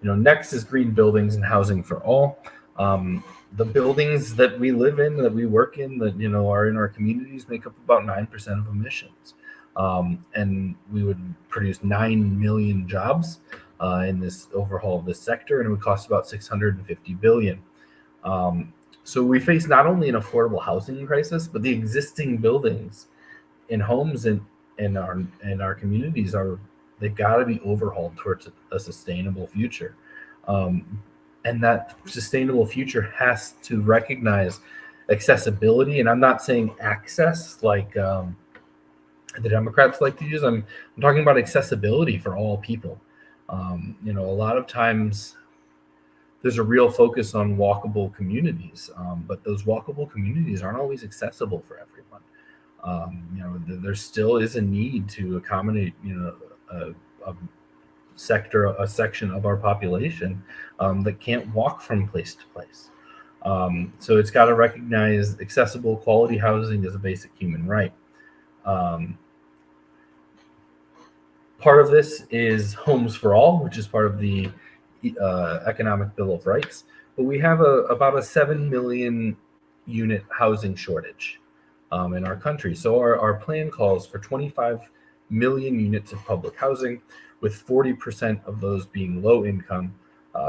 Next is green buildings and housing for all. The buildings that we live in, that we work in, that are in our communities, make up about 9% of emissions, and we would produce 9 million jobs in this overhaul of this sector, and it would cost about $650 billion. So we face not only an affordable housing crisis, but the existing buildings and homes in our communities they've got to be overhauled towards a sustainable future. And that sustainable future has to recognize accessibility. And I'm not saying access like the Democrats like to use. I'm talking about accessibility for all people. A lot of times there's a real focus on walkable communities, but those walkable communities aren't always accessible for everyone. There still is a need to accommodate, a section of our population that can't walk from place to place. So it's got to recognize accessible, quality housing as a basic human right. Part of this is Homes for All, which is part of the Economic Bill of Rights. But we have about a 7 million unit housing shortage in our country. So our plan calls for 25 million units of public housing, with 40% of those being low income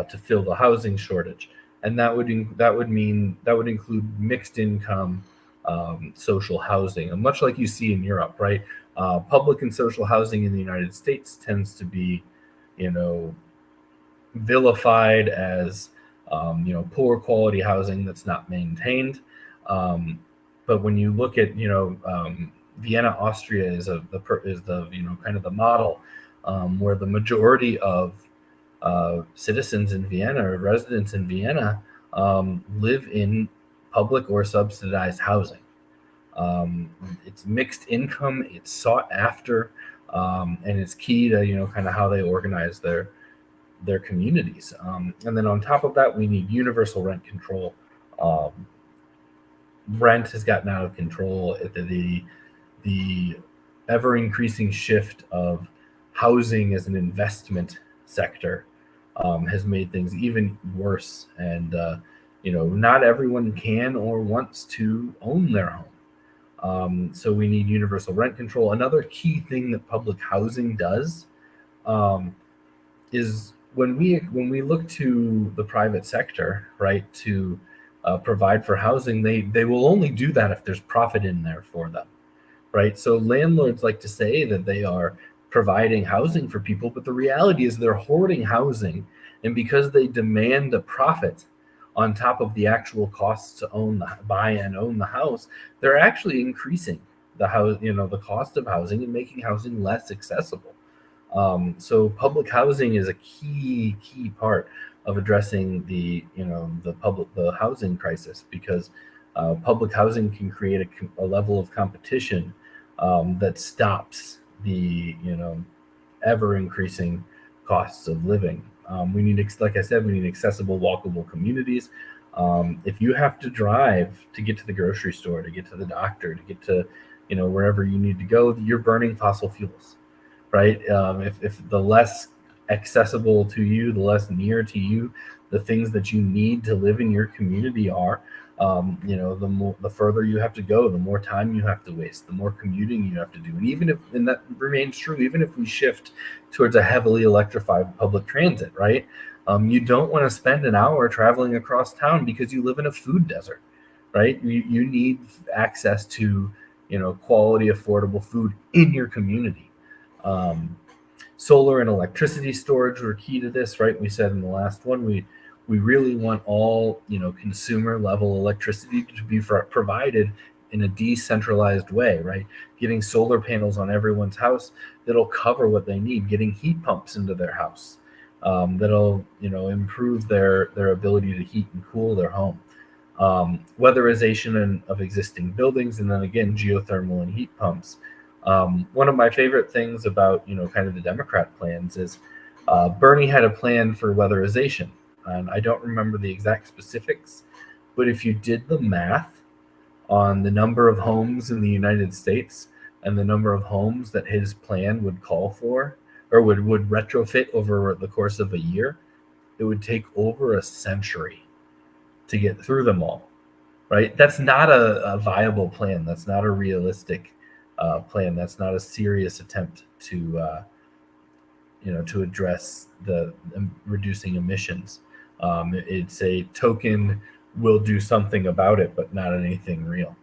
to fill the housing shortage. And that would include mixed income social housing, and much like you see in Europe, right? Public and social housing in the United States tends to be, vilified as poor quality housing that's not maintained. But when you look at Vienna, Austria is the kind of the model where the majority of citizens in Vienna or residents in Vienna live in public or subsidized housing. It's mixed income, it's sought after, and it's key to kind of how they organize their communities. And then on top of that, we need universal rent control. Rent has gotten out of control. The ever increasing shift of housing as an investment sector has made things even worse. And not everyone can or wants to own their home. So we need universal rent control. Another key thing that public housing does is when we look to the private sector, right, to provide for housing, they will only do that if there's profit in there for them, right? So landlords like to say that they are providing housing for people, but the reality is they're hoarding housing, and because they demand a profit on top of the actual costs to buy and own the house, they're actually increasing the cost of housing and making housing less accessible. So public housing is a key part of addressing the housing crisis, because public housing can create a level of competition that stops the ever increasing costs of living. Like I said, we need accessible, walkable communities. If you have to drive to get to the grocery store, to get to the doctor, to get to wherever you need to go, you're burning fossil fuels, right? If the less accessible to you, the less near to you the things that you need to live in your community are, the further you have to go, the more time you have to waste, the more commuting you have to do. And that remains true, even if we shift towards a heavily electrified public transit, right? You don't want to spend an hour traveling across town because you live in a food desert, right? You need access to quality, affordable food in your community. Solar and electricity storage were key to this, right? We said in the last one, we really want all consumer level electricity to be provided in a decentralized way, right? Getting solar panels on everyone's house that'll cover what they need, getting heat pumps into their house that'll improve their ability to heat and cool their home. Weatherization of existing buildings, and then again geothermal and heat pumps. One of my favorite things about kind of the Democrat plans is Bernie had a plan for weatherization, and I don't remember the exact specifics, but if you did the math on the number of homes in the United States and the number of homes that his plan would call for or would retrofit over the course of a year, it would take over a century to get through them all, right? That's not a viable plan. That's not a realistic plan. That's not a serious attempt to address the reducing emissions. It's a token. We'll do something about it, but not anything real.